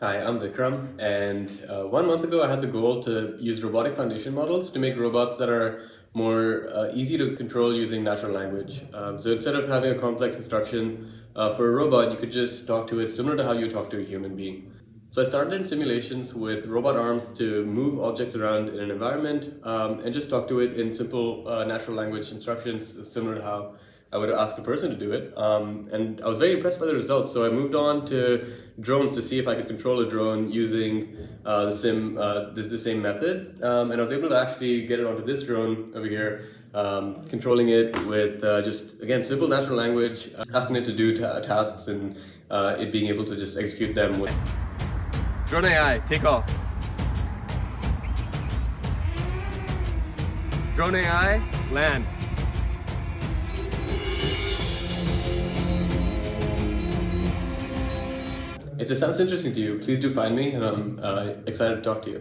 Hi, I'm Vikram, and 1 month ago I had the goal to use robotic foundation models to make robots that are more easy to control using natural language. So instead of having a complex instruction for a robot, you could just talk to it similar to how you talk to a human being. So I started in simulations with robot arms to move objects around in an environment and just talk to it in simple natural language instructions similar to how I would ask a person to do it. And I was very impressed by the results. So I moved on to drones to see if I could control a drone using the same method. And I was able to actually get it onto this drone over here, controlling it with just, again, simple natural language, asking it to do tasks and it being able to just execute them with. Drone AI, take off. Drone AI, land. If this sounds interesting to you, please do find me, and I'm excited to talk to you.